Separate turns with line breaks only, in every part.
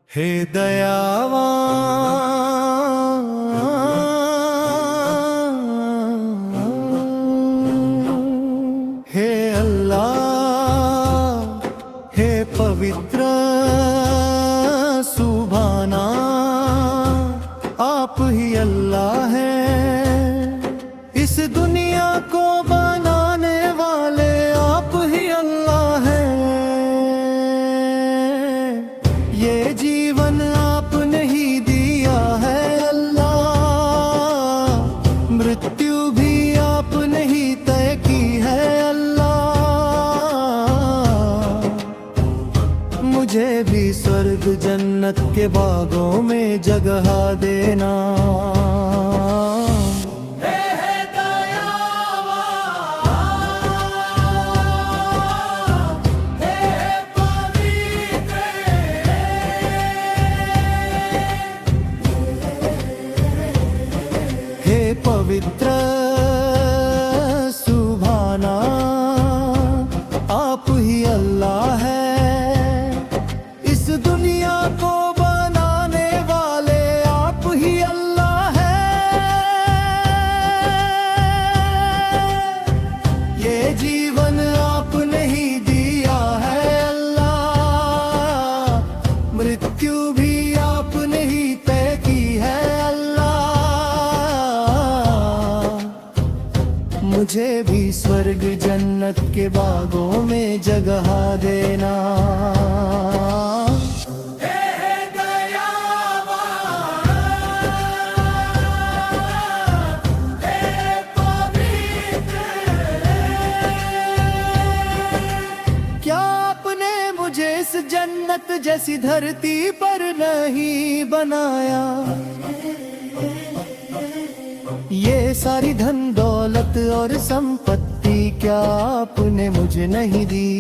हे दयावान, हे अल्लाह, हे पवित्र सुभाना, आप ही अल्लाह हैं। इस दुनिया को बनाने वाले आप ही अल्लाह हैं। ये जीवन आपने ही दिया है अल्लाह, मृत्यु भी आपने ही तय की है अल्लाह। मुझे भी स्वर्ग जन्नत के बागों में जगह देना। पवित्र सुभाना, आप ही अल्लाह है। इस दुनिया को बनाने वाले आप ही अल्लाह है। ये जीवन आपने ही दिया है अल्लाह, मृत्यु भी आपने ही तय की है अल्लाह। मुझे भी स्वर्ग जन्नत के बागों में जगह देना। क्या आपने मुझे इस जन्नत जैसी धरती पर नहीं बनाया? ये सारी धन दौलत और संपत्ति क्या आपने मुझे नहीं दी?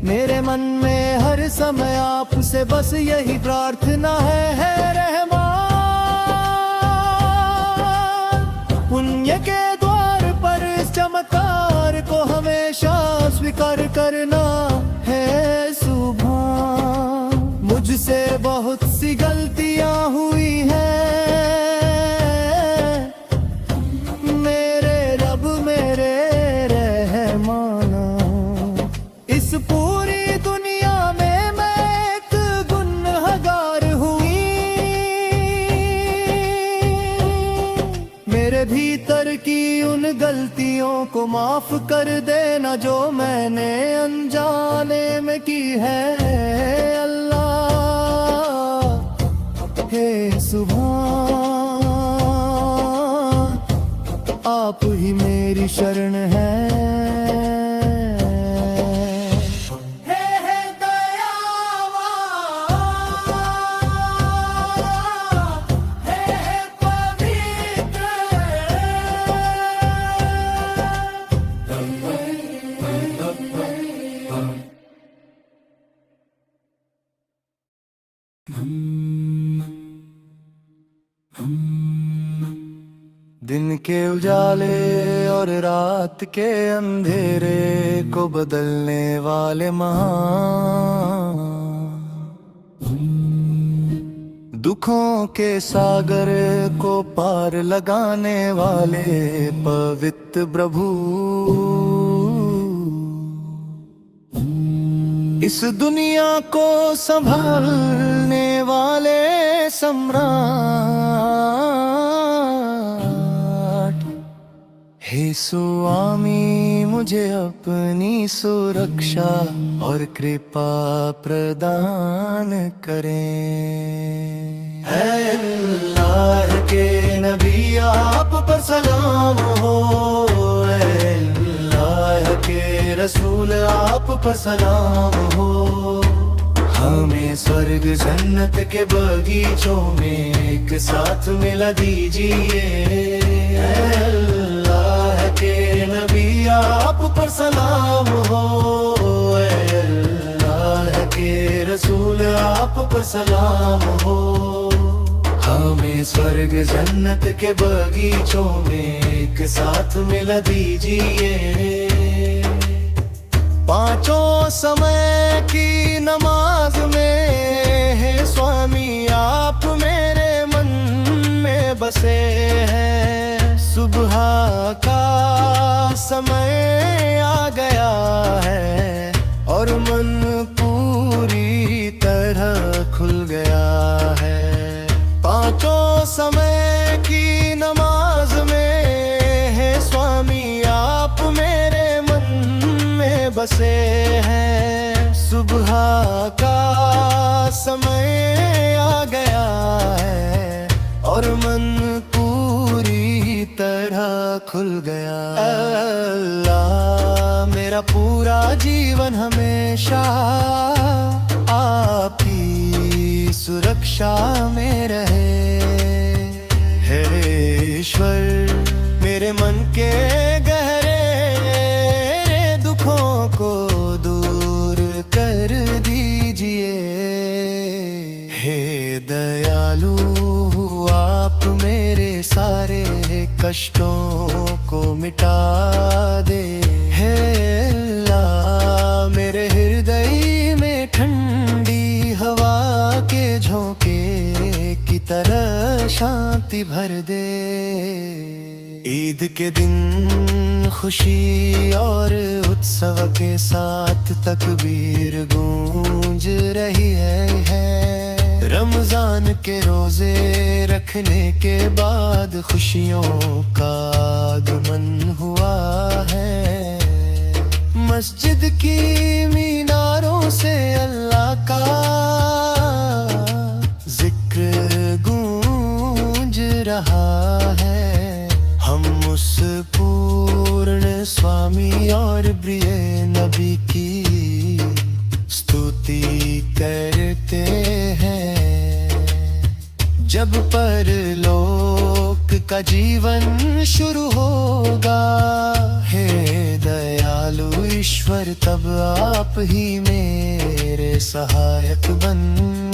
मेरे मन में हर समय आपसे बस यही प्रार्थना है रहमान। पुण्य के द्वार पर इस चमत्कार को हमेशा स्वीकार करना है सुभान। मुझसे बहुत सी गलतियां हुई हैं पूरी दुनिया में मैं एक गुनहगार हुई। मेरे भीतर की उन गलतियों को माफ कर देना जो मैंने अनजाने में की है अल्लाह। हे सुभान, आप ही मेरी शरण है। दिन के उजाले और रात के अंधेरे को बदलने वाले महान, दुखों के सागर को पार लगाने वाले पवित्र प्रभु, इस दुनिया को संभालने वाले सम्राट, हे स्वामी मुझे अपनी सुरक्षा और कृपा प्रदान करें। है अल्लाह के नबी आप पर सलाम हो, अल्लाह के रसूल आप पर सलाम हो। हमें स्वर्ग जन्नत के बगीचों में एक साथ मिला दीजिए। अल्लाह के नबी आप पर सलाम हो, अल्लाह के रसूल आप पर सलाम हो। हमें स्वर्ग जन्नत के बगीचों में एक साथ मिला दीजिए। पांचों समय की नमाज में है स्वामी आप मेरे मन में बसे हैं। सुबह का समय आ गया है और मन पूरी तरह खुल गया है। पांचों समय की नमाज में है स्वामी आप मेरे बसे हैं। सुबह का समय आ गया है और मन पूरी तरह खुल गया। अल्लाह मेरा पूरा जीवन हमेशा आपकी सुरक्षा में रहे। हे ईश्वर मेरे मन के गहरे को दूर कर दीजिए। हे दयालु आप मेरे सारे कष्टों को मिटा दे। हे अल्लाह मेरे हृदय में ठंडी हवा के झोंके की तरह शांति भर दे। ईद के दिन खुशी और उत्सव के साथ तकबीर गूंज रही है। रमजान के रोजे रखने के बाद खुशियों का आगमन हुआ है। मस्जिद की मीनारों से अल्लाह का जिक्र गूंज रहा है। हम उस पूर्ण स्वामी और प्रिय नबी की स्तुति करते हैं। जब परलोक का जीवन शुरू होगा हे दयालु ईश्वर तब आप ही मेरे सहायक बनना।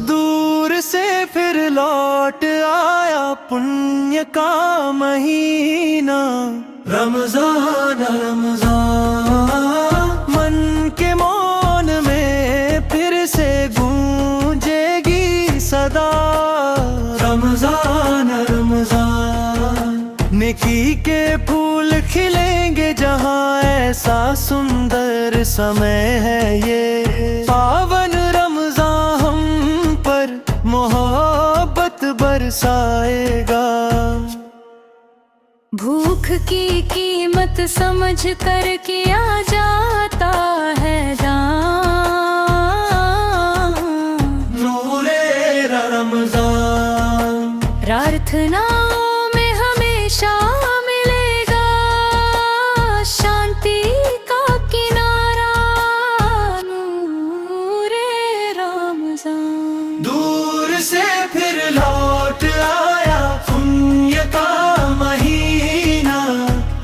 दूर से फिर लौट आया पुण्य का महीना रमजान रमजान। मन के मौन में फिर से गूंजेगी सदा रमजान रमजान। नेकी के फूल खिलेंगे जहाँ ऐसा सुंदर समय है ये। पावन रमजान हम पर मोहब्बत बरसाएगा।
भूख की कीमत समझ कर किया जाता है दान।
नूरे रमजान
प्रार्थनाओं में हमेशा मिलेगा शांति का किनारा। नूरे रमजान
दूर से फिर लौट आया पुण्य का महीना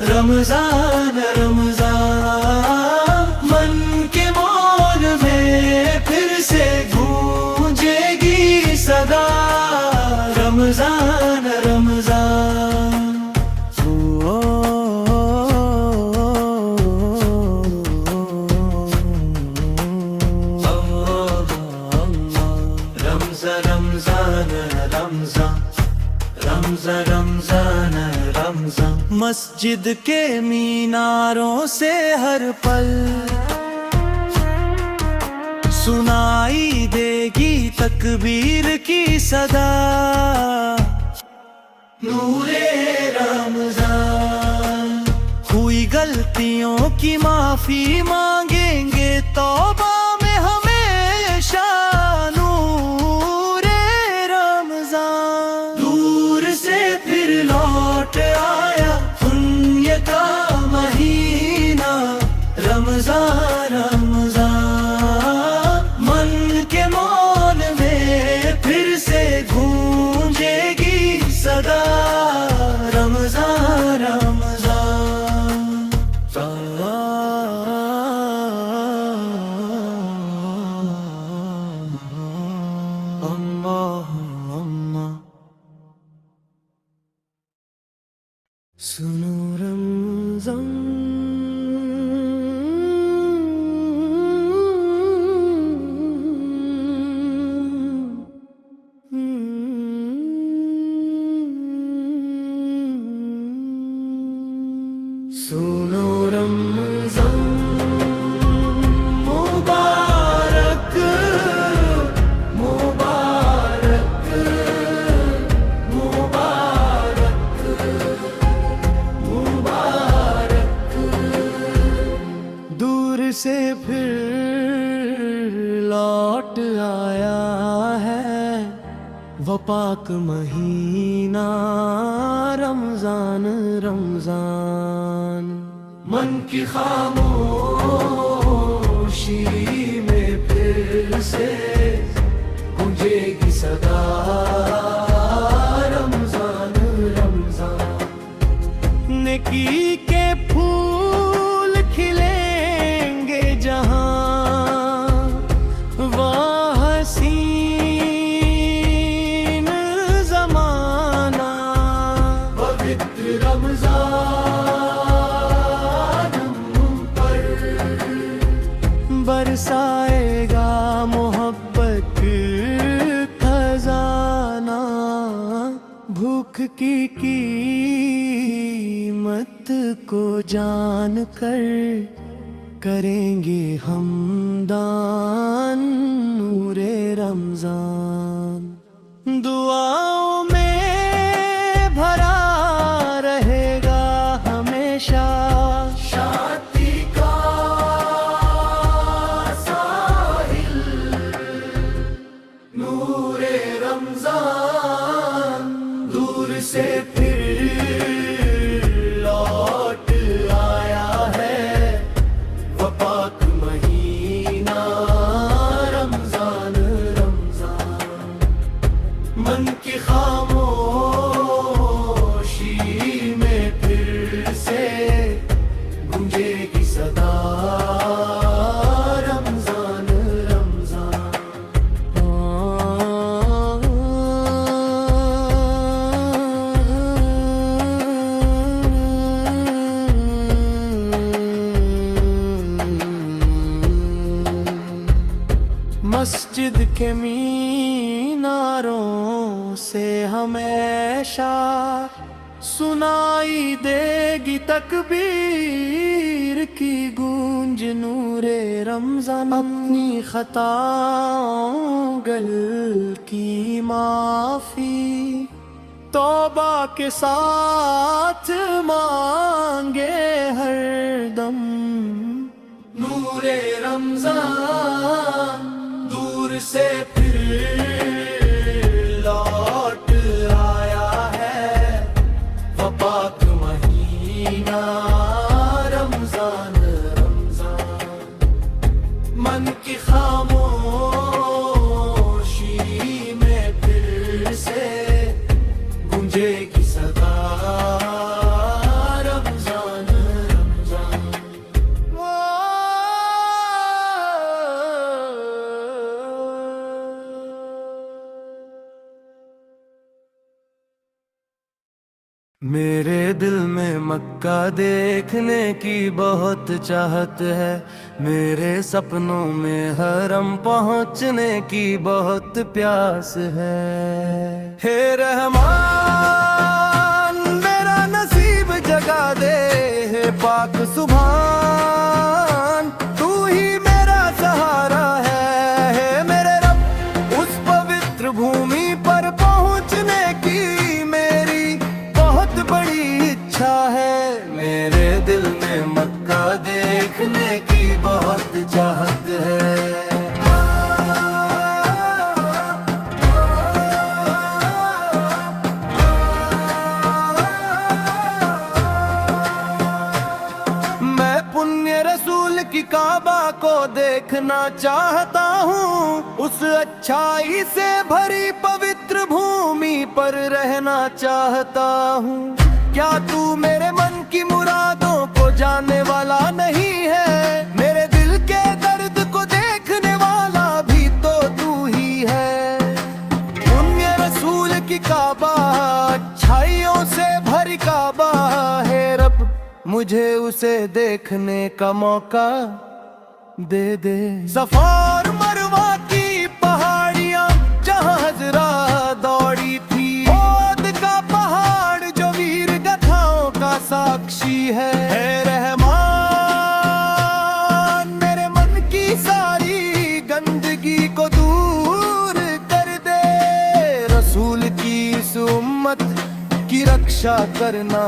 रमजान रमजान। मन के मौन में फिर से गूंजेगी सदा रमजान रमजान। रमजान रमजान। मस्जिद के मीनारों से हर पल सुनाई देगी तकबीर की सदा। नूरे रमजान हुई गलतियों की माफी मांगेंगे तौबा में हमेशा। नूरे सुनो रमज़ान सुनो रमज़ान मुबारक मुबारक मुबारक मुबारक दूर से फिर लौट आया है वो पाक महीना रमजान रमजान मन की खामोशी में फिर से गूंजेगी सदा रमजान रमजान नेकी के फूल खिलेंगे जहां वह हसीन जमाना पवित्र रमजान पर बरसाएगा मोहब्बत खजाना भूख की कीमत को जान कर करेंगे हम दान नूरे रमजान दुआओं में भरा रहेगा हमेशा शांति का साहिल नूरे रमजान दूर से फिर लौट आया है वो पाक महीना रमजान रमजान मन की खामोशी में फिर से गूंजेगी सदा रमजान रमजान मस्जिद के मीनारों से हमेशा सुनाई देगी तकबीर की गूंज नूरे रमजान अपनी खताओं गलती माफी तौबा के साथ मांगे हर दम नूरे रमजान दूर से फिर लौट आया है वो पाक महीना रमजान रमजान मन की खामोशी में फिर से गूंजेगी सदा रमजान रमजान मेरे दिल में मक्का देखने की बहुत चाहत है मेरे सपनों में हरम पहुंचने की बहुत प्यास है हे रहमान मेरा नसीब जगा दे हे पाक सुभान तू ही मेरा सहारा है हे मेरे रब उस पवित्र भूमि पर पहुंचने की मेरी बहुत बड़ी इच्छा है मेरे दिल में मक्का देखने की बहुत चाहत है मैं पुण्य रसूल की काबा को देखना चाहता हूँ उस अच्छाई से भरी पवित्र भूमि पर रहना चाहता हूँ क्या तू मेरे मन की मुरादों को जानने वाला नहीं है मेरे दिल के दर्द को देखने वाला भी तो तू ही है पुण्य रसूल की काबा अच्छाइयों से भरी काबा मुझे उसे देखने का मौका दे दे। सफा और मरवा की पहाड़ियां जहां हजरा दौड़ी थी, ओद का पहाड़ जो वीर गाथाओं का साक्षी है रहमान मेरे मन की सारी गंदगी को दूर कर दे। रसूल की इस उम्मत की रक्षा करना,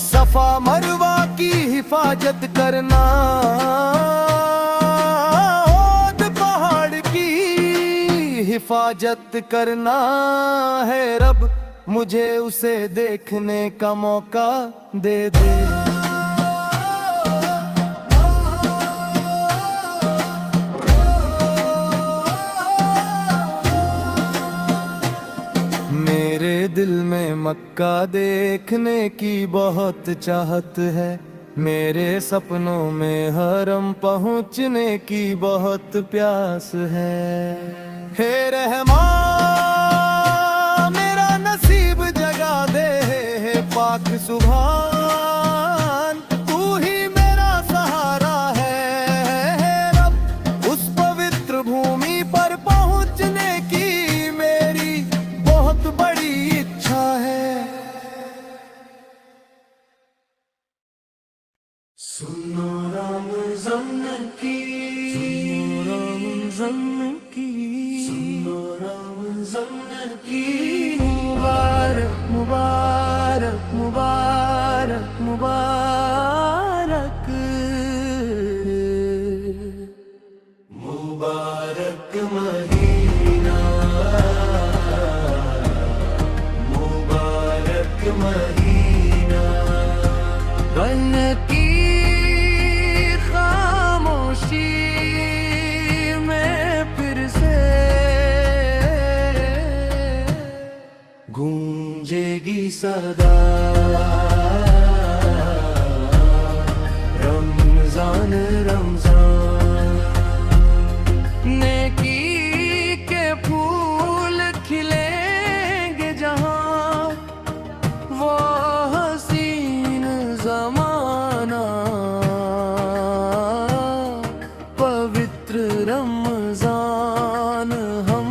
सफा मरवा की हिफाजत करना, ओद पहाड़ की हिफाजत करना है रब, मुझे उसे देखने का मौका दे दे। मेरे दिल में मक्का देखने की बहुत चाहत है, मेरे सपनों में हरम पहुंचने की बहुत प्यास है। हे रहमान मेरा नसीब जगा दे, हे पाक सुभान तू ही मेरा सहारा है रब। उस पवित्र भूमि पर पहुंचने की मेरी बहुत बड़ी इच्छा है। सुनो रमज़ान की, सुनो रमज़ान की, सुनो रमज़ान की मुबारक मुबारक मुबारक मुबारक मुबारक महीना, मुबारक महीना। रन की खामोशी में फिर से गूंजेगी सदा, रमजान रमजान। नेकी के फूल खिलेंगे जहां, वो हसीन जमाना, पवित्र रमजान हम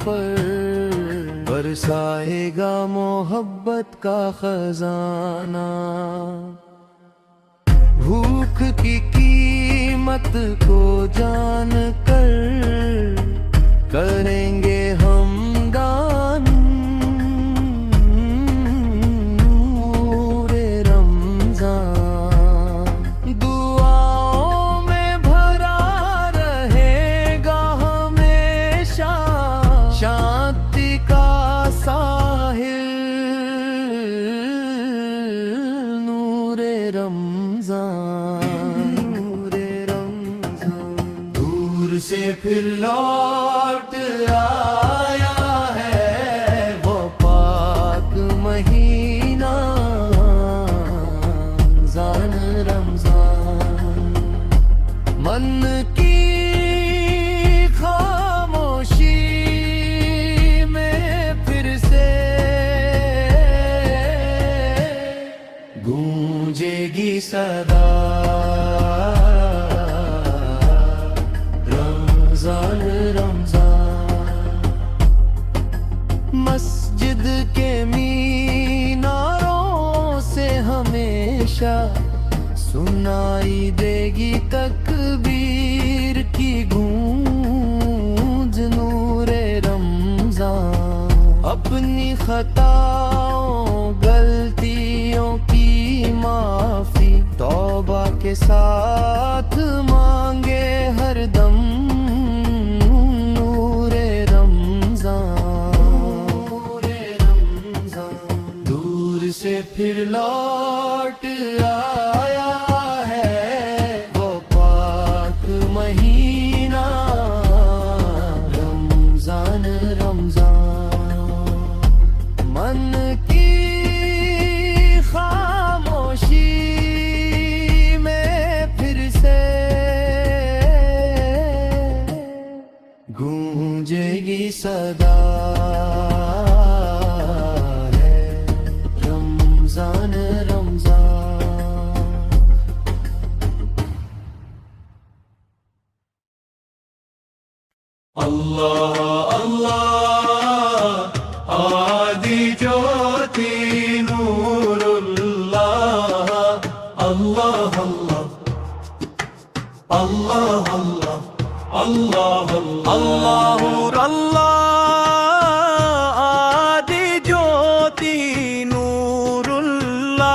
पर बरसाएगा मोहब्बत का खजाना। भूख की कीमत को जान कर करेंगे हम दान, नूरे रमजान दुआओं में भरा रहेगा हमेशा, शांति का साहिल नूरे रमजान, नूरे रमजान। दूर से फिर लौट आया है वो पाक महीना, रमजान रमजान। मन की खामोशी में फिर से गूंजेगी सदा, रमजान रमजान। मस्जिद के मीनारों से हमेशा सुनाई देगी तकबीर की गूंज, नूरे रमजान। अपनी खताओं गलतियों की माफी तौबा के साथ मांगे हरदम, नूरे रमजान, नूरे रमजान। दूर से फिर लौट आया है वो पाक महीना, रमजान रमजान। मन की खामोशी में फिर से गूंजेगी सदा है, रमजान रमजान। आदि ज्योति नूरुल्लाह अल्लाह अल्लाह अल्लाह अल्लाह अल्लाह अल्लाह आदि ज्योति नूरुल्लाह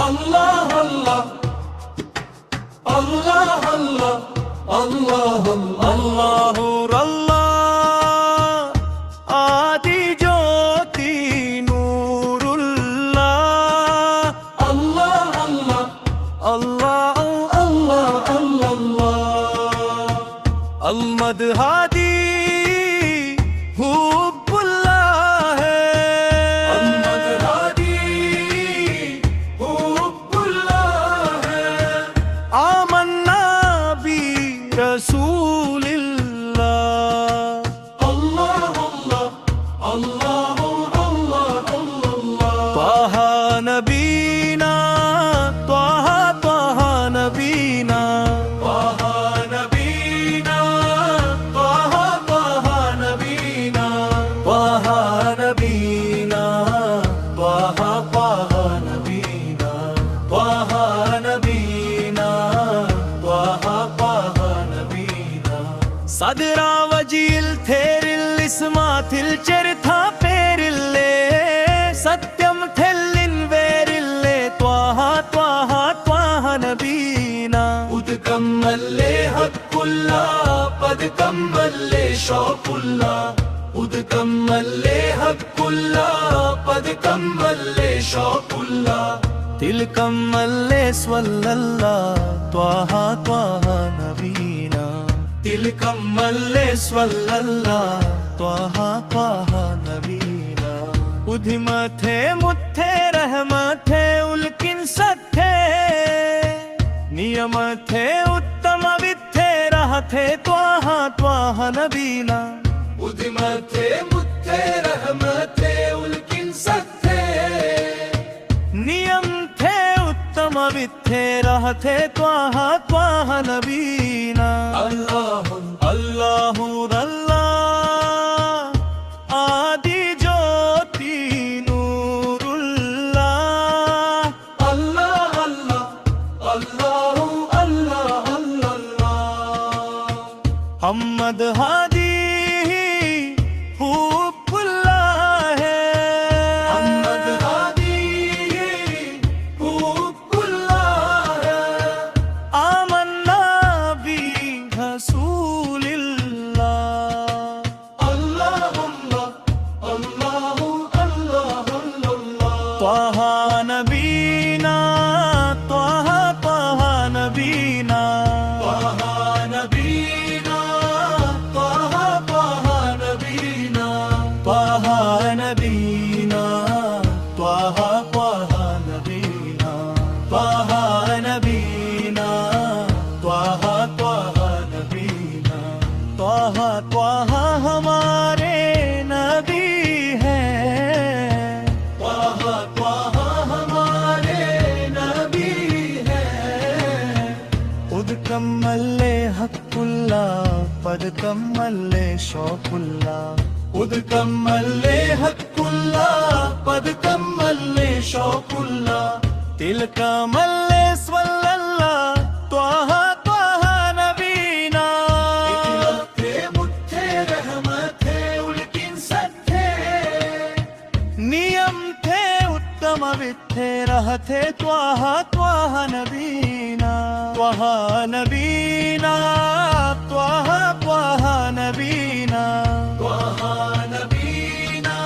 अल्लाह अल्लाह अल्लाह अल्लाह अल्लाह अल्लाह आदि ज्योति नूरुल्लाह अल्लाह अल्लाह अल्लाह अल्लाह अल्मद हादी हुब्बुल्लाह है अल्मद हादी हुब्बुल्लाह है आमन्ना बी रसूलिल्लाह अल्लाह अल्लाह अल्लाह अल्लाह त्वाहा नबीना त्वाहा त्वाहा नबीना त्वाहा नबीना त्वाहा त्वाहा नबीना त्वाहा नबीना त्वाहा त्वाहा नबीना त्वाहा नबीना त्वाहा त्वाहा नबीना സദരാ വജിയിൽ തേരിൽ ഇസ്മാത്തിൽ ചെറുതാ പേരില്ലേ സത്യം തെല്ലിൻ വേരില്ലേ ത്വാഹ ത്വാഹ ത്വാഹ നബീന ഉദ് കമ്മല്ലേ ഹക്കുല്ല പദ് കമ്മല്ലേ ഷൗഖുല്ല ഉദ് കമ്മല്ലേ ഹക്കുല്ല പദ് കമ്മല്ലേ ഷൗഖുല്ല ദിൽ കമ്മല്ലേ സ്വല്ലല്ലാ ത്വാഹ ത്വാഹ നബീന दिल कम्मल्ले स्वल्लल्ला त्वाहा त्वाहा नबीना उधिमथे मुथे रहमथे उल्किन सथे नियमथे उत्तम विथे रहथे त्वाहा त्वाहा नबीना उधिमथे मुथे रहमथे उल्किन सथे नियम थे उत्तम विथे रहथे त्वाहा त्वाहा नबीना अल्लाह अल्लाह अल्लाह आदि ज्योति नूरुल्लाह अल्लाह अल्लाह अल्लाह अल्लाह अल्लाह अहमद हादी हुब्बुल्लाह है अहमद हादी हुब्बुल्लाह है आमन्ना बी रसूलिल्लाह अल्लाह अल्लाह अल्लाह अल्लाह त्वाहा नबीना त्वाहा त्वाहा नबीना त्वाहा नबीना त्वाहा त्वाहा नबीना त्वाहा नबीना त्वाहा त्वाहा नबीना त्वाहा नबीना त्वाहा त्वाहा नबीना त्वाहा त्वाहा हमारे नबी हैं त्वाहा त्वाहा हमारे नबी हैं उद कम्मल्ले हक्कुल्ला पद कम्मल्ले शौकुल्ला उद कम्मल्ले हक्कुल्ला पद कम्मल्ले शौकुल्ला दिल कमल्ले स्वल्लल्ला त्वाहा त्वाहा नबीना इतलते मुथे रहमथे उल्किन सथे नियम थे उत्तम विथे रहथे त्वाहा त्वाहा नबीना त्वाहा नबीना त्वाहा त्वाहा नबीना त्वाहा नबीना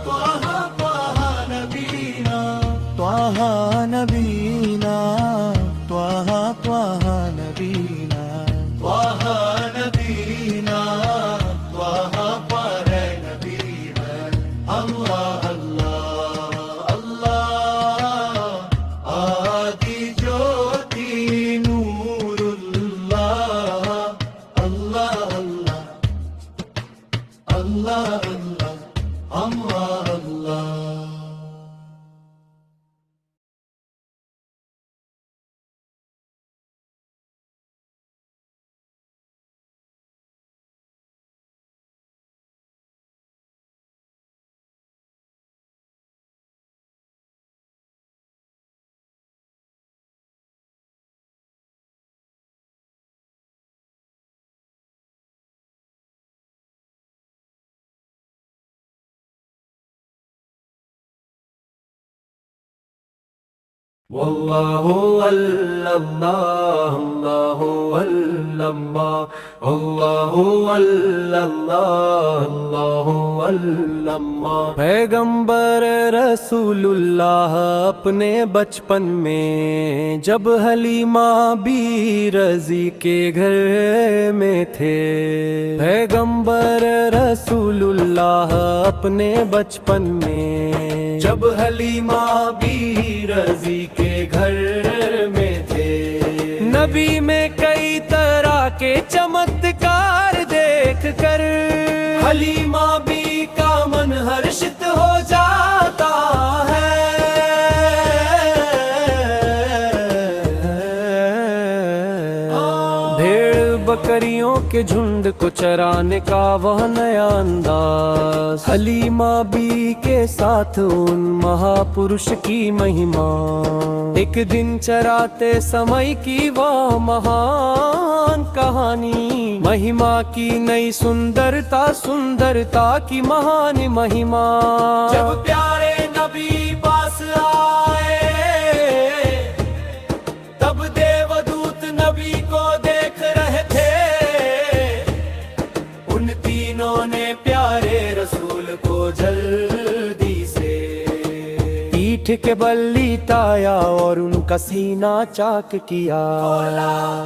त्वाहा त्वाहा नबीना त्वाहा नबीना त्वाहा त्वाहा नबीना त्वाहा नबीना त्वाहा त्वाहा नबीना अल्लाह अल्लाह अल्लाह आदि ज्योति नूरुल्लाह अल्लाह अल्लाह अल्लाह अल्लाह अल्लाह अल्लाह वल्लाहु अल्लल्लाह अल्लाहु अल्लल्लाह अल्लाहु अल्लल्लाह अल्लाहु अल्लल्लाह। पैगंबर रसूलुल्लाह अपने बचपन में जब हलीमा बी रजी के घर में थे। पैगंबर रसूलुल्लाह अपने बचपन में जब हलीमा बी रजी के घर में थे। नबी में कई तरह के चमत्कार देख कर हलीमा बी का मन हर्षित हो जाता है। भेड़ बकरियों के झुंड को चराने का वह नया अंदाज, हलीमा बी के साथ उन महापुरुष की महिमा। एक दिन चराते समय की वह महान कहानी, महिमा की नई सुंदरता, सुंदरता की महान महिमा। जब प्यारे नबी पास आए तब देवदूत नबी को देख रहे थे। उन तीनों ने प्यारे रसूल को जल्दी से पीठ के बल लिटाया और उनका सीना चाक किया।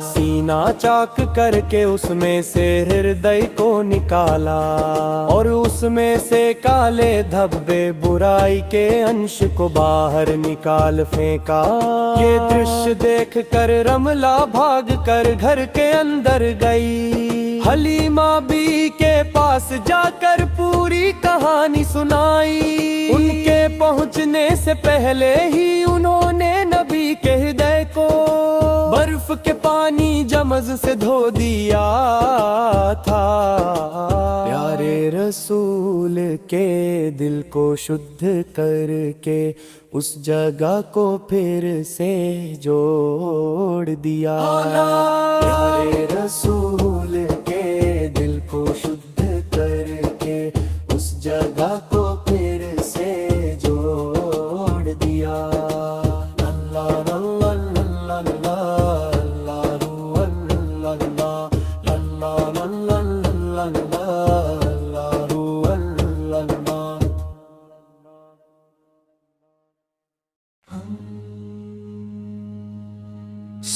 सीना चाक करके उसमें से हृदय को निकाला और उसमें से काले धब्बे बुराई के अंश को बाहर निकाल फेंका। ये दृश्य देख कर रमला भाग कर घर के अंदर गई। हलीमा बी के पास जाकर पूरी कहानी सुनाई। उनके पहुंचने से पहले ही उन्होंने नबी के हृदय को बर्फ के पानी जमज से धो दिया था। प्यारे रसूल के दिल को शुद्ध करके उस जगह को फिर से जोड़ दिया। प्यारे रसूल के दिल को शुद्ध करके उस जगह को फिर से जोड़ दिया।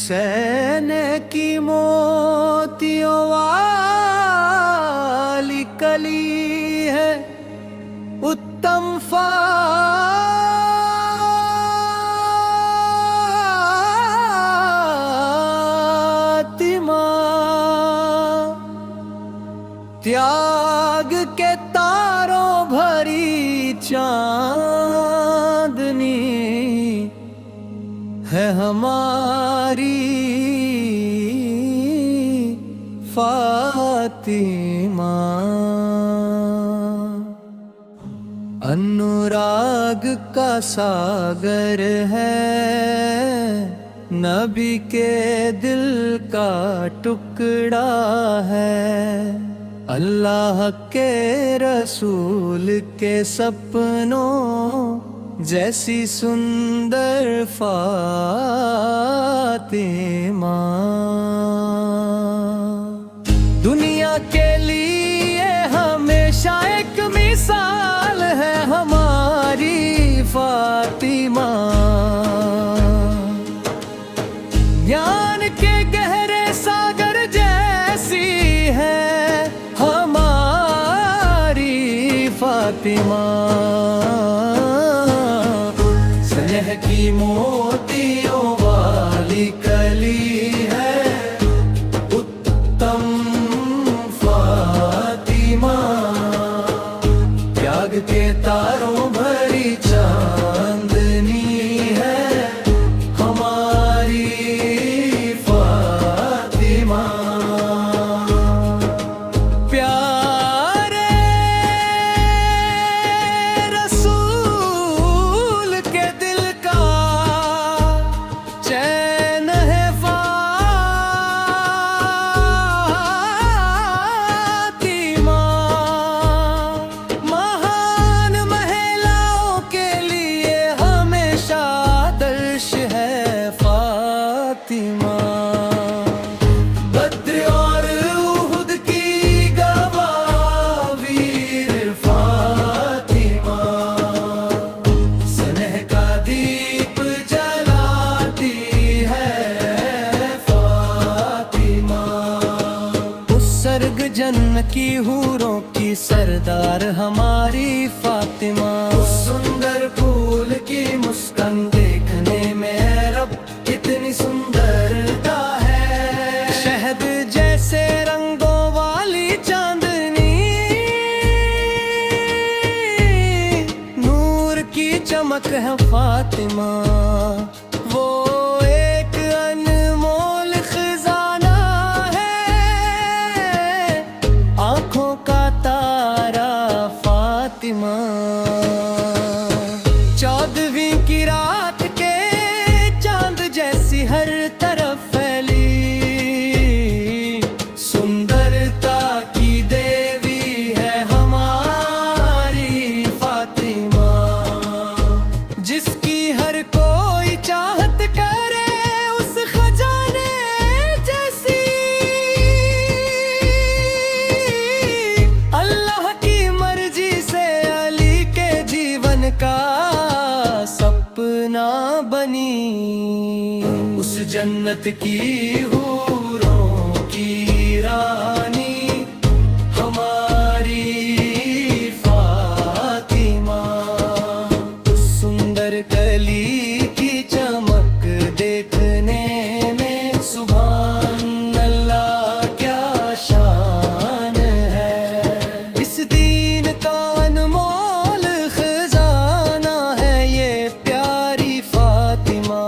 सैने की मोतियों वाली कली है उत्तम फातिमा। त्याग के तारों भरी चांदनी है हमारी फातिमा। अनुराग का सागर है नबी के दिल का टुकड़ा है। अल्लाह के रसूल के सपनों जैसी सुंदर फातिमा। दुनिया के लिए हमेशा एक मिसाल है हमारी फातिमा। ज्ञान के गहरे सागर जैसी है हमारी फातिमा। स्नेह की मोतियों वाली कली है उत्तम फातिमा। त्याग के तारों भरी चांदनी है हमारी फातिमा। प्यारे रसूल के दिल का चैन है फातिमा। महान महिलाओं के लिए की हूरों की सरदार हमारी फातिमा। उस सुंदर फूल की मुस्कान देखने में रब कितनी सुंदरता है। शहद जैसे रंगों वाली चांदनी, नूर की चमक है फातिमा। वो एक अनमोल खजाना है, आंखों का तारा फातिमा। 14वीं की रात के चांद जैसी हर तरफ फैली, सुंदरता की देवी है हमारी फातिमा। जिसकी हर कोई चाहत करे उस खजाने जैसी, अल्लाह की मर्जी से अली के जीवन का सपना बनी। उस जन्नत की हूरों की रानी हमारी फातिमा। उस सुंदर कली की चमक देखने में सुभान अल्लाह क्या शान है। इस दीन का अनमोल खजाना है ये प्यारी फातिमा।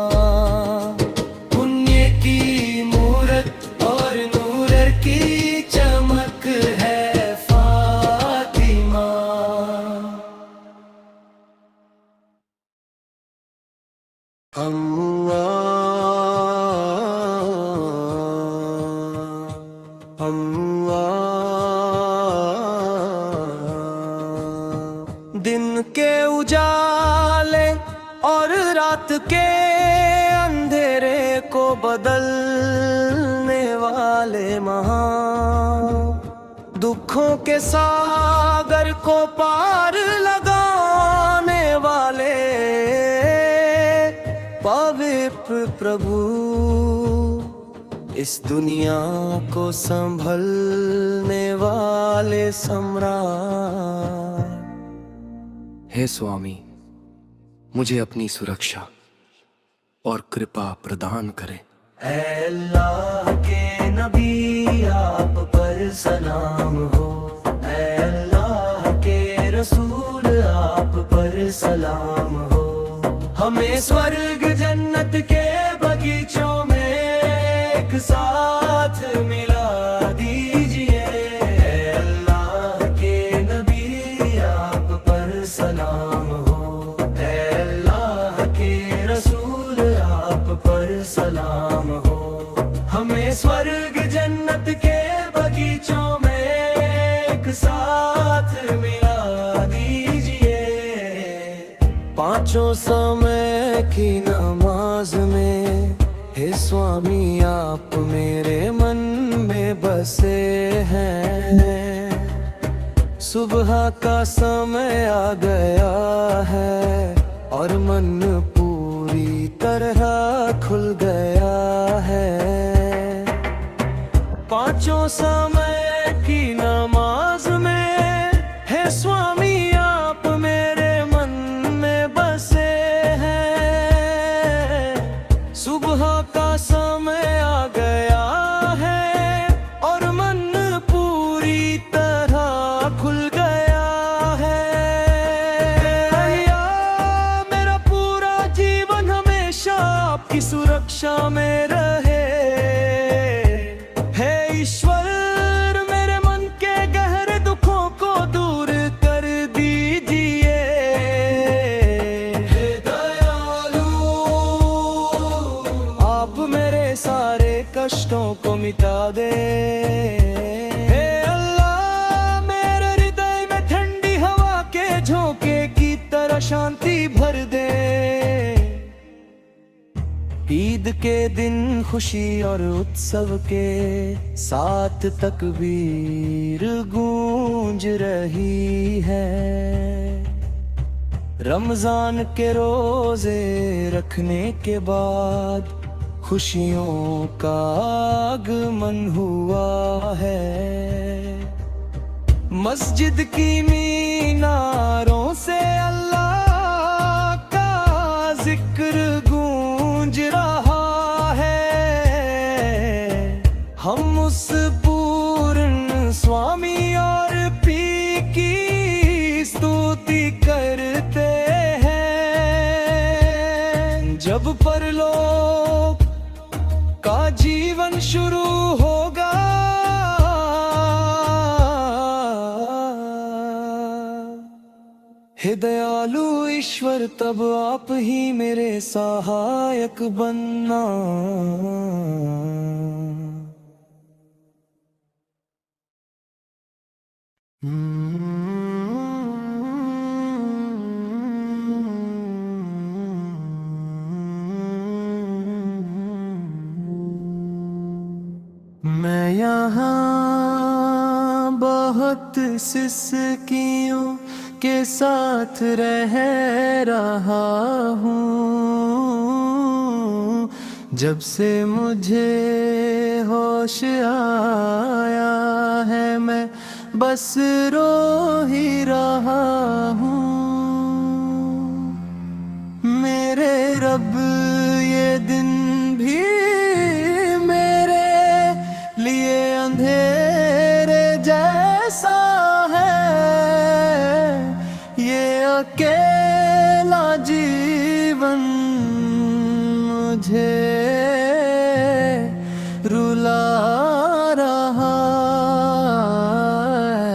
पुण्य की मूरत और नूर की चमक है फातिमा। दिन के उजाले और रात के अंधेरे को बदलने वाले महान, दुखों के सागर को पार लगाने वाले पवित्र प्रभु, इस दुनिया को संभलने वाले सम्राट। हे स्वामी, मुझे अपनी सुरक्षा और कृपा प्रदान करें। ऐ अल्लाह के नबी आप पर सलाम हो। ऐ अल्लाह के रसूल आप पर सलाम हो। हमें स्वर्ग जन्नत के बगीचों में एक साथ मिला दीजिए। ऐ अल्लाह के नबी आप पर सलाम हो। ऐ अल्लाह के रसूल आप पर सलाम हो। हमें स्वर्ग जन्नत के बगीचों में एक साथ मिला दीजिए। पांचों समय की नमाज में हे स्वामी आप मेरे मन में बसे हैं। सुबह का समय आ गया है और मन पूरी तरह खुल गया है। पांचों समय की नमाज में है स्वामी आप मेरे मन में बसे हैं। सुबह का समय आ गया है और मन पूरी तरह खुल गया है। या मेरा पूरा जीवन हमेशा आपकी सुरक्षा में रहे। हे ईश्वर मेरे मन के गहरे दुखों को दूर कर दीजिए। हे दयालु आप मेरे सारे कष्टों को मिटा दे। हे अल्लाह मेरे हृदय में ठंडी हवा के झोंके की तरह शांति भर दे। ईद के दिन खुशी और उत्सव के साथ तकबीर गूंज रही है। रमजान के रोजे रखने के बाद खुशियों का आगमन हुआ है। मस्जिद की मीनारों से अल्लाह का जिक्र गूंज रहा है। हम उस पूर्ण स्वामी और पी की स्तुति करते हैं। जब परलोक का जीवन शुरू होगा, हे दयालु ईश्वर, तब आप ही मेरे सहायक बनना। मैं यहाँ बहुत सिसकियों के साथ रह रहा हूँ। जब से मुझे होश आया है, मैं बस रो ही रहा हूँ। मेरे रब, ये दिन भी मेरे लिए अंधेरे जैसा है। ये अकेला जीवन मुझे रुला रहा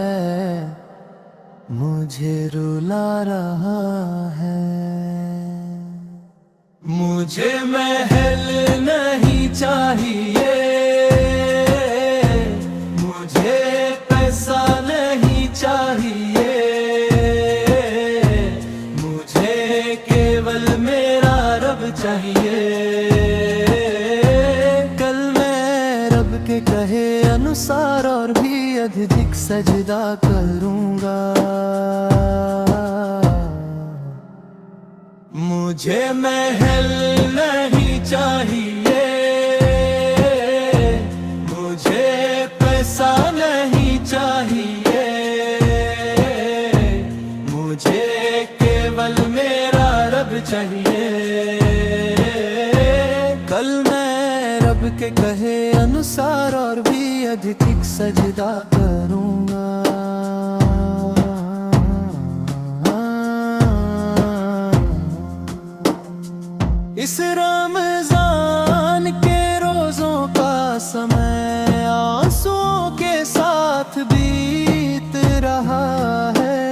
है, मुझे रुला रहा है। मुझे महल नहीं चाहिए, मुझे पैसा नहीं चाहिए, मुझे केवल मेरा रब चाहिए। कल मैं रब के कहे अनुसार और भी अधिक सजदा करूंगा। मुझे महल नहीं चाहिए, मुझे पैसा नहीं चाहिए, मुझे केवल मेरा रब चाहिए। कल मैं रब के कहे अनुसार और भी अधिक सजदा करूंगा। इस रमजान के रोजों का समय आंसुओं के साथ बीत रहा है।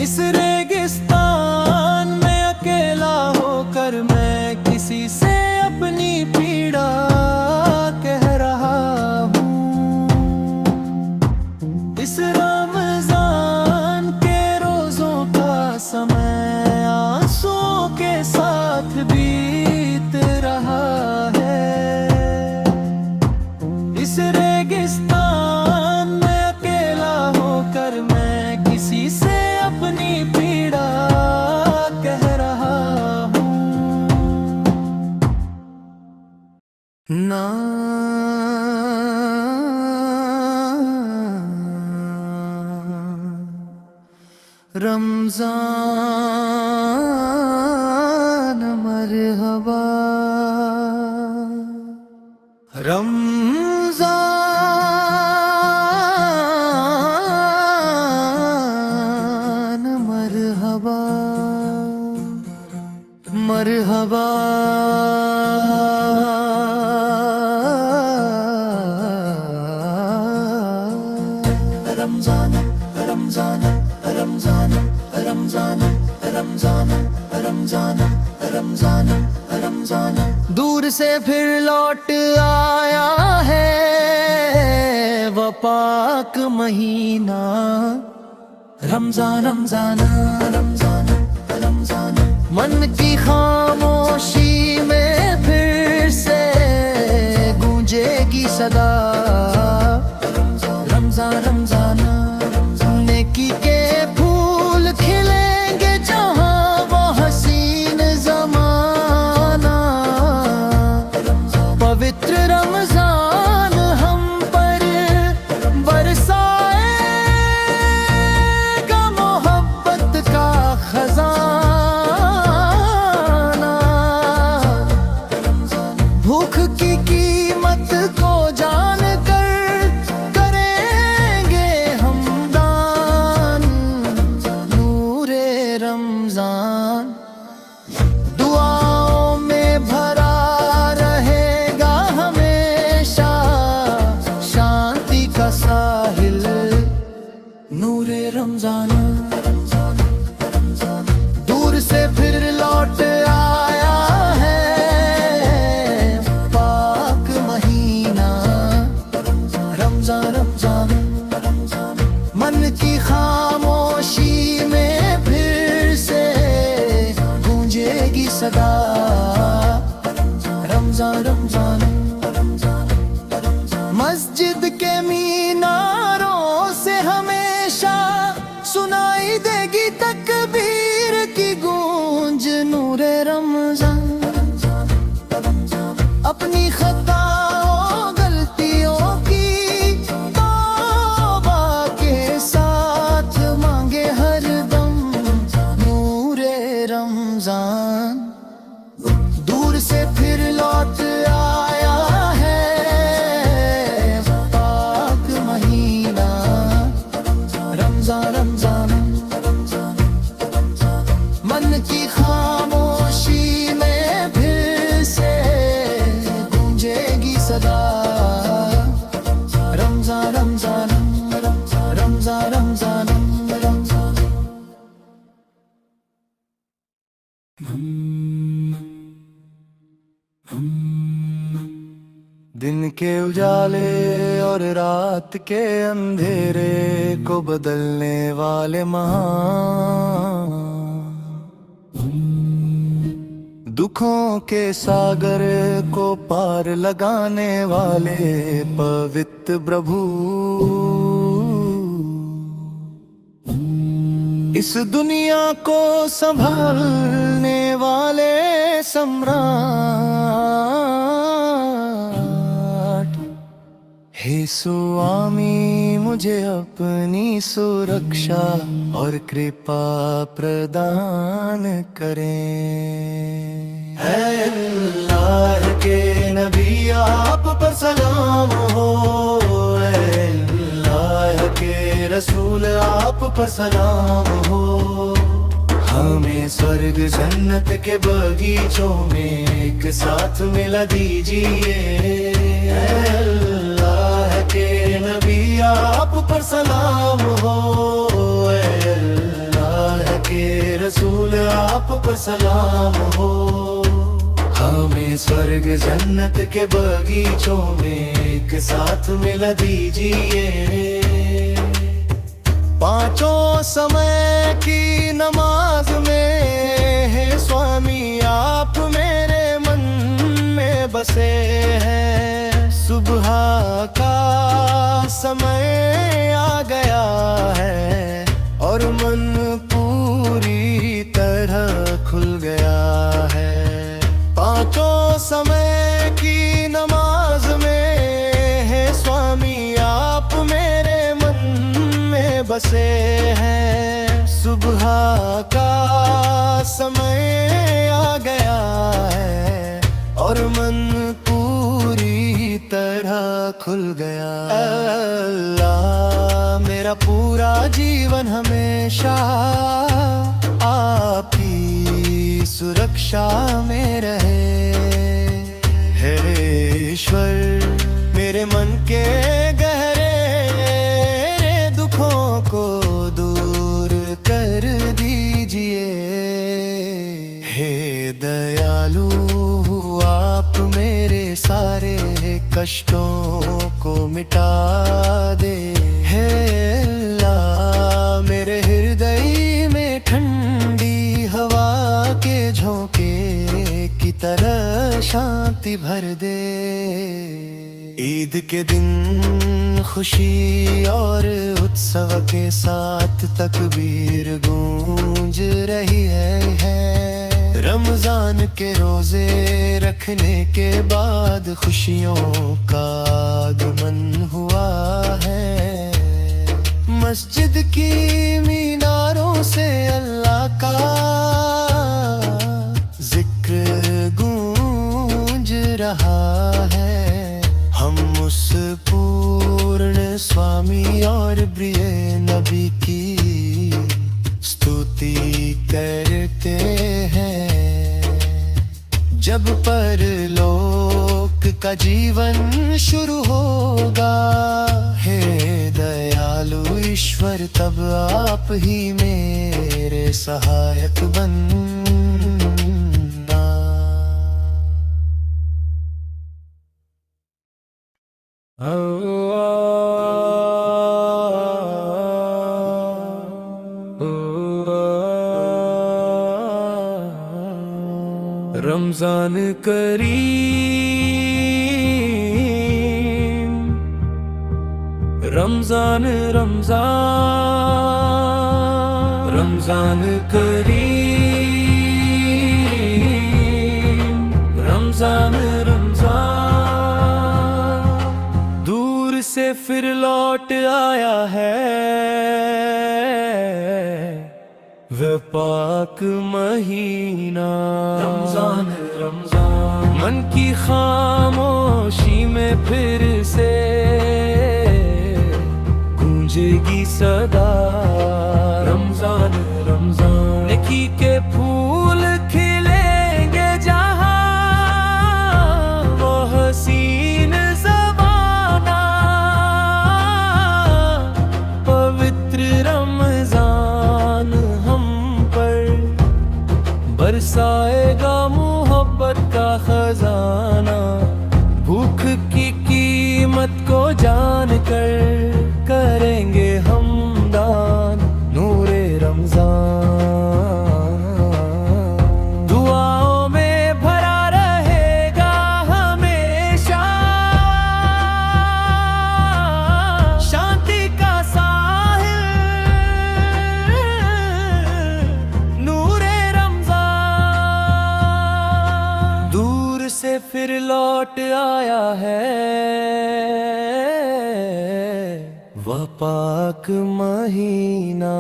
इस रेगिस्तान में अकेला होकर मैं किसी से अपनी पीड़ा कह रहा हूँ। इस रमजान के रोजों का समय के साथ बीत रहा है। इस रेगिस्तान में अकेला होकर मैं किसी से अपनी पीड़ा कह रहा हूँ। ना रमजान मरहबा, रमजान मरहबा, मरहबा रमजान रमजान रमजान रमजान रमजान रमजान रमजान रमजान। दूर से फिर लौट आया है वो पाक महीना। रमजान रमजान रमजान रमजान। मन की खामोशी में फिर से गूंजेगी सदा। रमजान रमजान नेकी के फूल खिलेंगे जहाँ वो हसीन ज़माना। पवित्र रमजान हम पर बरसा गूंजेगी तकबीर की गूंज नूरे रमजान। अपनी खताओं गलतियों की तौबा के साथ मांगे हर दम नूरे रमजान। दूर से फिर लौट आया है पाक महीना रमजान रमजान। मन की खामोशी में फिर से गूंजेगी सदा रमजान रमजान रमजान रमजान रमजान। दिन के उजाले और रात के अंधेरे को बदलने वाले महान, दुखों के सागर को पार लगाने वाले पवित्र प्रभु। इस दुनिया को संभालने वाले सम्राट, हे स्वामी मुझे अपनी सुरक्षा और कृपा प्रदान करें। ऐ अल्लाह के नबी आप पर सलाम हो, ऐ अल्लाह के रसूल आप पर सलाम हो। हमें स्वर्ग जन्नत के बगीचों में एक साथ मिला दीजिए। अल्लाह के नबी आप पर सलाम हो, अल्लाह के रसूल आप पर सलाम हो। हमें स्वर्ग जन्नत के बगीचों में एक साथ मिला दीजिए। पांचों समय की नमाज में है स्वामी आप मेरे मन में बसे हैं। सुबह का समय आ गया है और मन पूरी तरह खुल गया है। पांचों समय की नमाज में है स्वामी आप मेरे मन में बसे हैं। सुबह का समय आ गया है और मन पूरी तरह खुल गया। अल्लाह मेरा पूरा जीवन हमेशा आपकी सुरक्षा में रहे। हे ईश्वर मेरे मन के गहरे दुखों को दूर कर दीजिए। हे दयालु आप मेरे सारे कष्टों को मिटा दे। हे अल्लाह मेरे हृदय में ठंडी हवा के झोंके की तरह शांति भर दे। ईद के दिन खुशी और उत्सव के साथ तकबीर गूंज रही है। रमजान के रोजे रखने के बाद खुशियों का आगमन हुआ है। मस्जिद की मीनारों से अल्लाह का जिक्र गूंज रहा है। हम उस पूर्ण स्वामी और प्रिय नबी की स्तुति करते हैं। जब परलोक का जीवन शुरू होगा, हे दयालु ईश्वर तब आप ही मेरे सहायक बनना। रमजान करीम, रमजान रमजान रमजान करीम, रमजान रमजान, दूर से फिर लौट आया है वह पाक महीना। रमजान रमजान, मन की खामोशी में फिर से गूंजेगी सदा। रमजान रमजान, नेकी के फूल खिलेंगे जहाँ, वो हसीन ज़माना। पवित्र रमजान हम पर बरसाएगा मोहब्बत का खजाना। भूख की कीमत को जानकर करेंगे हम दान। नूरे रमजान दुआओं में भरा रहेगा हमेशा, शांति का साहिल नूरे रमजान। दूर से फिर लौट आया है वह पाक महीना।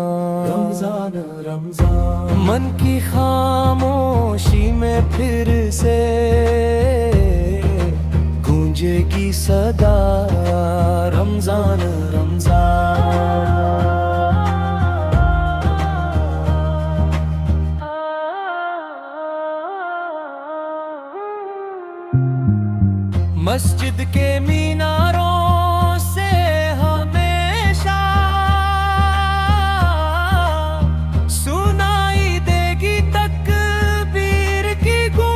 रमजान रमजान, मन की खामोशी में फिर से गूंजेगी सदा। रमजान रमजान, मस्जिद के मीनारों से हमेशा सुनाई देगी तकबीर की गूंज।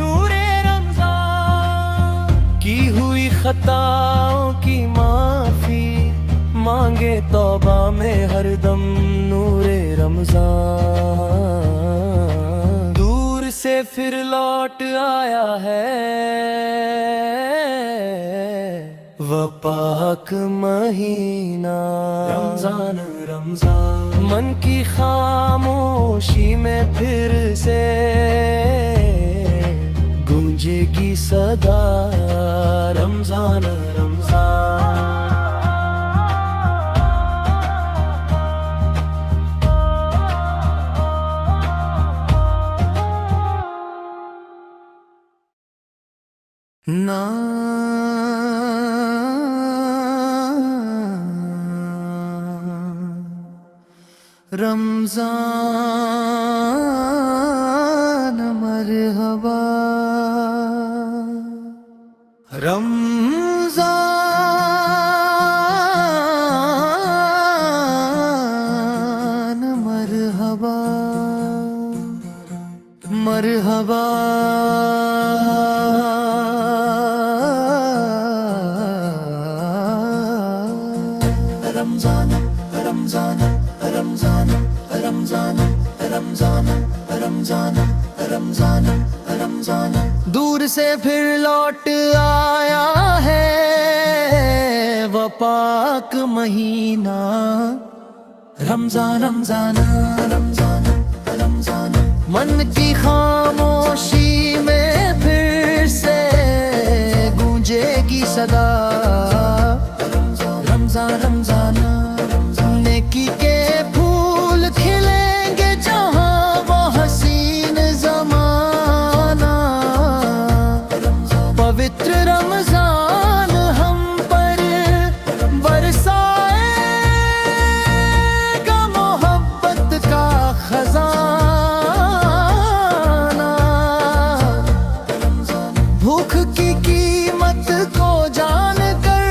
नूरे रमजान, की हुई खताओं की माफी मांगे तौबा में हरदम। नूरे रमजान, से फिर लौट आया है वह पाक महीना। रमजान रमजान, मन की खामोशी में फिर से गूंजेगी सदा। रमजान रमजान, ना रमजान मरहबा, रमजान मरहबा मरहबा। रमजान रमजान रमजान रमजान रमजान रमजान रमजान रमजान, दूर से फिर लौट आया है वह पाक महीना। रमजान रमजान रमजान रमजान, मन की खामोशी में फिर से गूंजेगी सदा। रमजान रमजान, नेकी के फूल खिलेंगे जहाँ, वो हसीन ज़माना। पवित्र रमजान हम पर बरसाएगा मोहब्बत का खजाना। भूख की कीमत को जानकर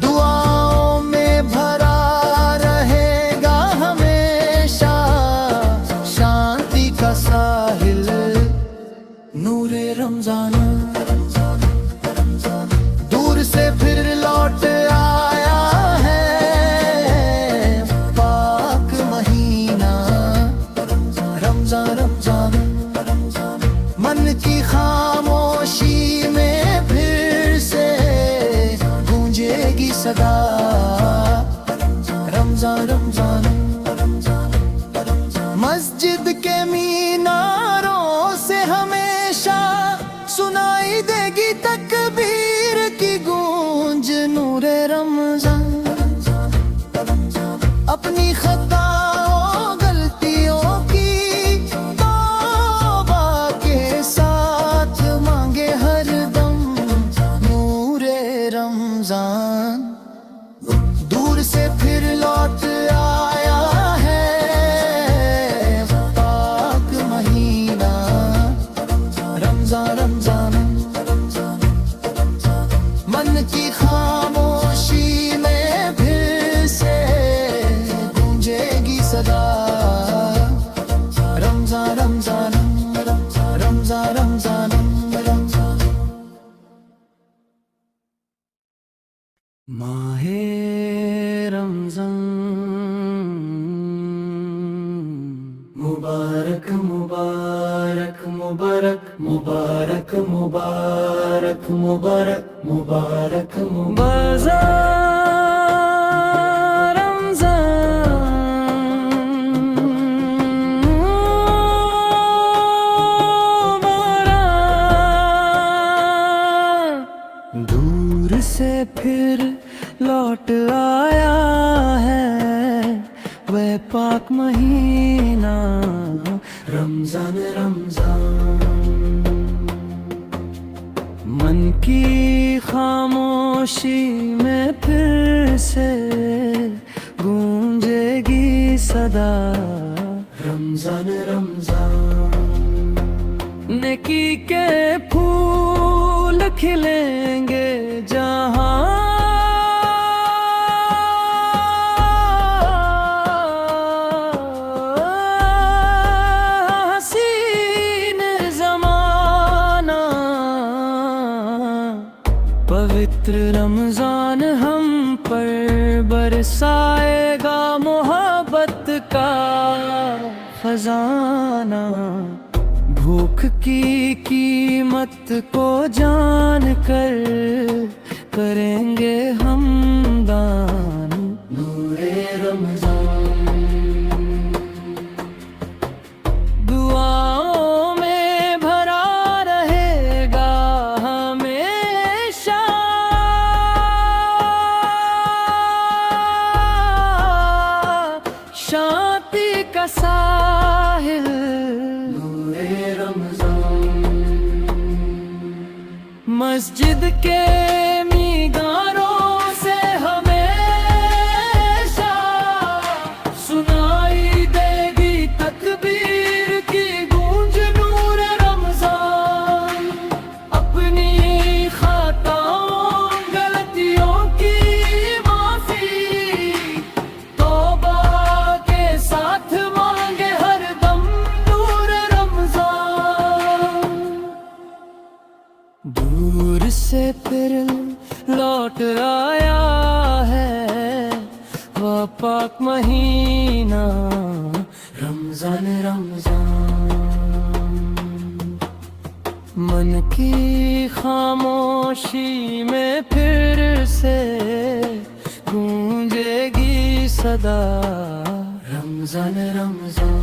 दुआओं में भरा रहेगा हमेशा, शांति का साहिल नूरे रमजान। दूर से फिर लौट आया है पाक महीना। रमजान रमजान, मन की सदा रमजान रमजान मस्जिद के मीनारों से हमेशा सुनाई देगी तकबीर की गूंज नूरे रमजान अपनी खताओं गलतियों की तौबा के साथ मांगे हर दम नूरे रमजान दूर से फिर लौट आया है पाक महीना रमजान रमजान मन की खामोशी में फिर से गूंजेगी सदा रमजान रमजान रमजान रमजान माहे रमजान मुबारक मुबारक मुबारक मुबारक मुबारक मुबारक मुबारक मुबारक दूर से फिर लौट आया है वह पाक महीना रमजान रमजान मन की खामोशी में फिर से गूंजेगी सदा रमजान रमजान नेकी के फूल खिलेंगे जहां हसीन जमाना पवित्र रमजान हम पर बरसाएगा मोहब्बत का खजाना भूख की कीमत को जान कर करेंगे हम दान नूरे रमजान दुआओं में भरा रहेगा हमेशा शांति का साहिल मस्जिद के मीनारों से हमेशा सुनाई देगी तकबीर की गूंज नूर रमजान अपनी खताओं गलतियों की माफी तौबा के साथ मांगे हर दम नूर रमजान दूर से फिर लौट आया है वह पाक महीना रमजान रमजान मन की खामोशी में फिर से गूंजेगी सदा रमजान रमजान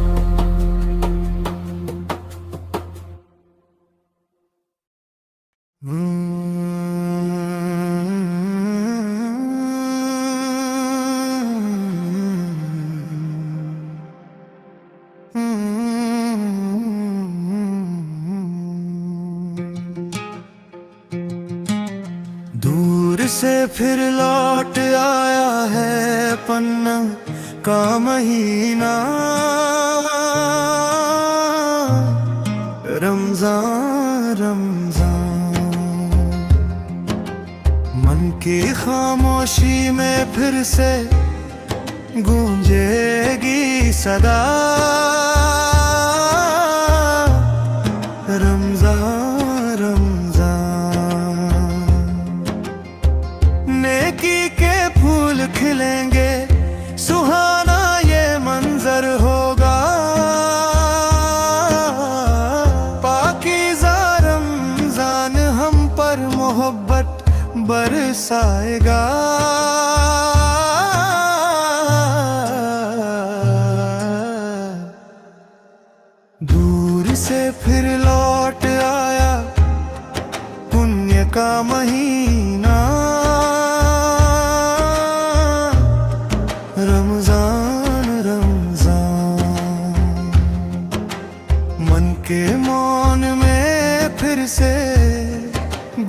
दूर से फिर लौट आया है पन्ना का महीना रमजान रमजान मन की खामोशी में फिर से गूंजेगी सदा रमजान रमजान नेकी के फूल खिलेंगे सुहाना ये मंजर होगा पाकीज़ा रमजान हम पर मोहब्बत बरसाएगा। दूर से फिर लौट आया पुण्य का महीना, रमजान रमजान। मन के मौन में फिर से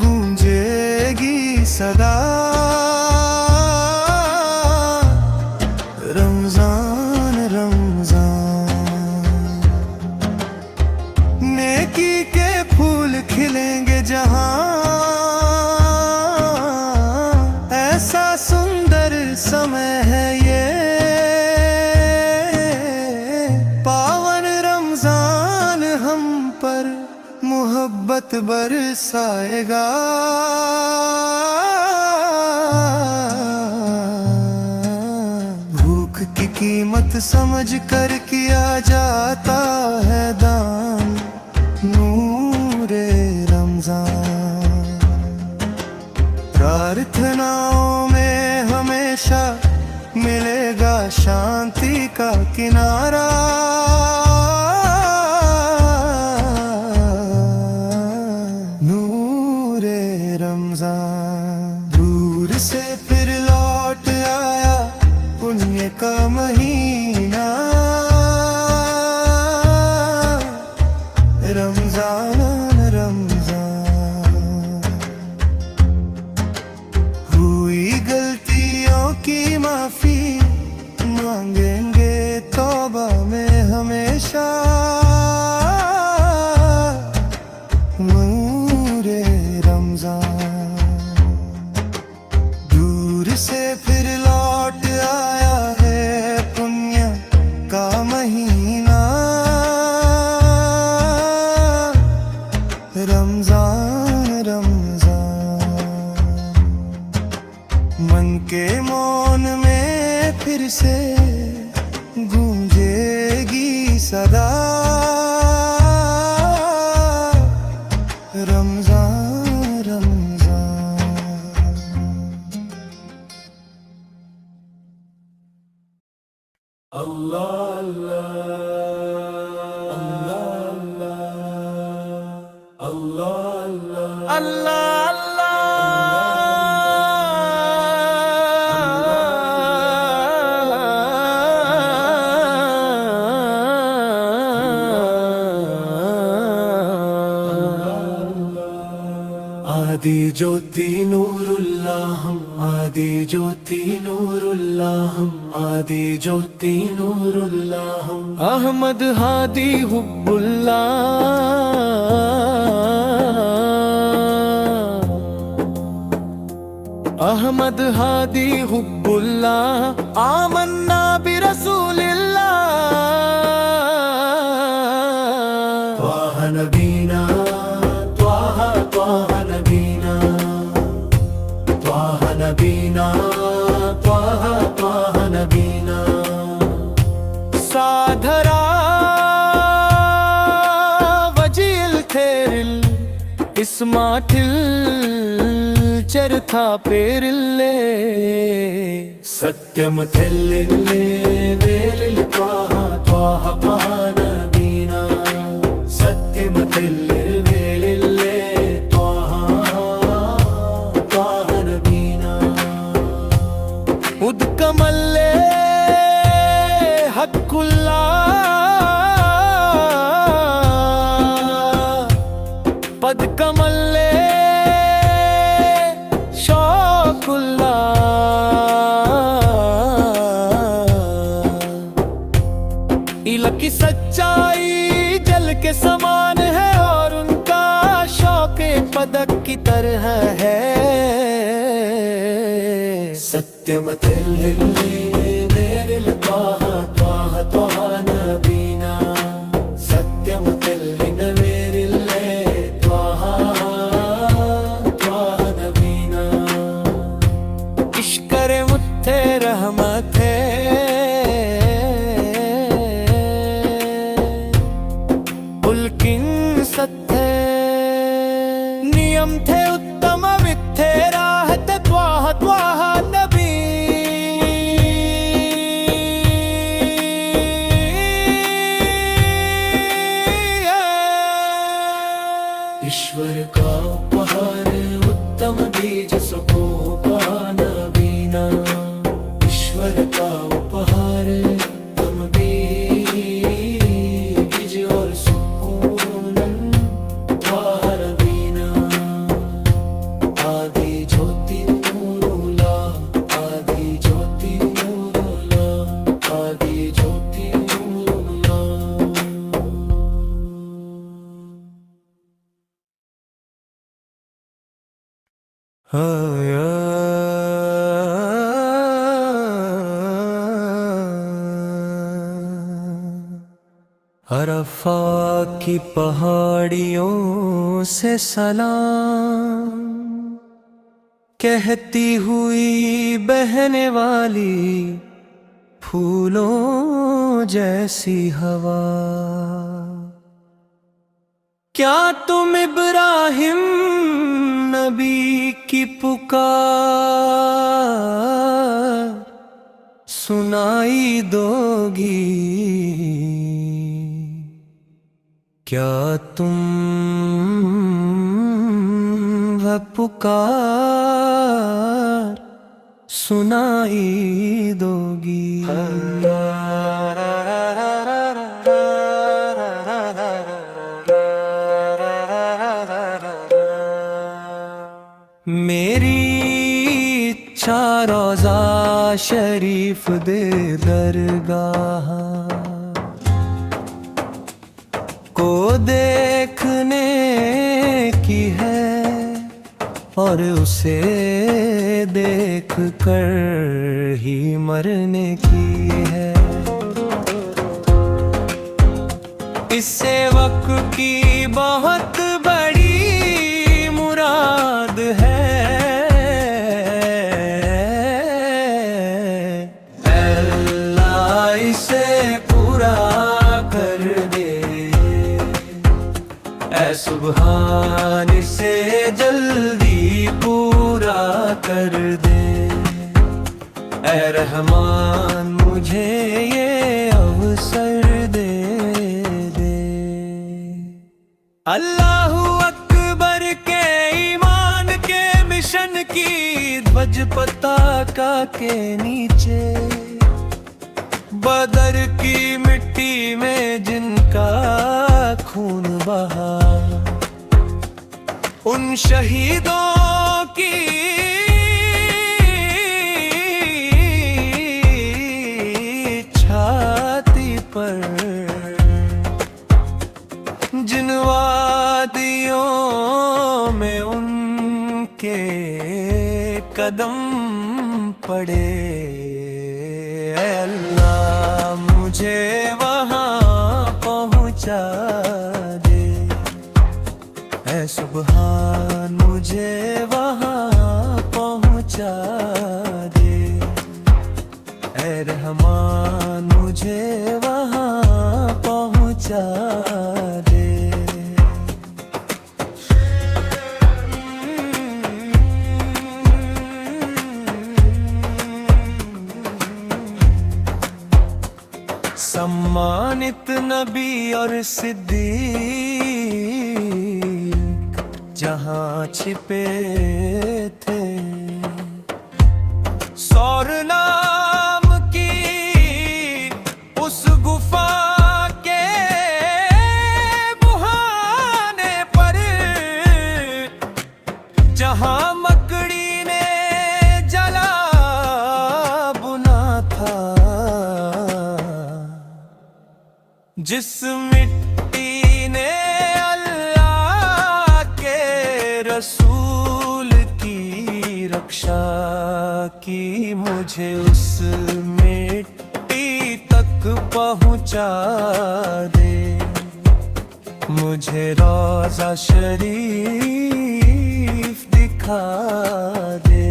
गूंजेगी सदा, रमजान रमजान। नेकी के फूल खिलेंगे जहां, ऐसा सुंदर समय है ये, पावन रमजान हम पर मोहब्बत बरसाएगा। भूख की कीमत समझ कर किया जाता है दान, नूरे रमजान। प्रार्थनाओं में हमेशा मिलेगा शांति का किनारा, नूरे रमजान। दूर से फिर लौट आया पुण्य का महीना, रमजान रमजान। हुई गलतियों की माफी मांगेंगे तौबा में हमेशा, नूरे रमजान। दूर से फिर लौट आया है पुण्य का महीना, रमजान रमजान। मन के मौन में फिर से गूंजेगी सदा, रमजान रमजान। अल्लाह अल्लाह अल्लाह अल्लाह अल्लाह आदि ज्योति नूरुल्लाह हम, आदि ज्योति नूरुल्लाह हम, आदि ज्योति नूरुल्लाह हम। अहमद हादी हुब्बुल्लाह, अहमद हादी हुब्बुल्लाह। आमन्ना बिरसूलिल्लाह, त्वाहा नबीना त्वाहा त्वाहा नबीना, त्वाहा नबीना त्वाहा त्वाहा नबीना। साधरा वजील थेरिल इस्माटिल चरथा पेरिल्ले, सत्यमथेल्लिल्ले वेलिल त्वाहा त्वाहा त्वाहा नबीना, सत्यमथेल्लिल वेलिल्ले त्वाहा त्वाहा नबीना। उद्कमल्ले हक्कुल्लाह, पदकमल्ले की सच्चाई जल के समान है और उनका शौक पदक की तरह है। सत्यमतिल त्वाहा त्वाहा त्वाहा नबीना, सत्यमतिल त्वाहा त्वाहा नबीना। इश्क़-ए मुत्थे रहमत है, सत्य नियम थे उत्तम वित्थेरा उपहार उत्तम बीज सुखो पान बीना ईश्वर का उपहार उत्तम बीज और सुकून उपहार बीना आदि ज्योति नूरुला आदि ज्योति नूरुला आदि ज्योति नूरुला। अरफा की पहाड़ियों से सलाम कहती हुई बहने वाली फूलों जैसी हवा, क्या तुम इब्राहिम नबी की पुकार सुनाई दोगी? क्या तुम वह पुकार सुनाई दोगी? मेरी इच्छा रोज़ा शरीफ दे दरगाह को देखने की है और उसे देख कर ही मरने की है। इससे वक्त की बहुत बड़ी मुराद है, अल्लाह इसे पूरा कर दे, ऐ सुभान इसे जल्दी पूरा कर दे, ऐ रहमान मुझे ये अवसर दे दे। अल्लाहू अकबर के ईमान के मिशन की ध्वज पताका के नीचे बदर की मिट्टी में जिनका खून बहा, उन शहीदों की छाती पर जिन वादियों में उनके कदम पड़े, ऐ अल्लाह मुझे वहाँ पहुँचा दे, ऐ सुभान मुझे वहाँ पहुँचा दे, ऐ रहमान मुझे वहाँ पहुँचा दे। सम्मानित नबी और सिद्दीक जहाँ छिपे थे, सौर नाम की उस गुफा के बुहाने पर, जहाँ मकड़ी ने जला बुना था, जिस मिट्टी ने अल्लाह के रसूल की रक्षा की, मुझे उस मिट्टी तक पहुँचा दे, मुझे रोज़ा शरीफ दिखा दे,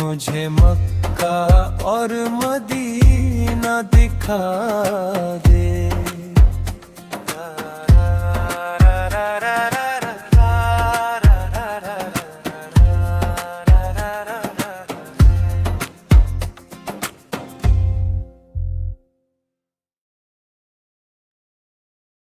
मुझे मक्का और मदीना दिखा दे।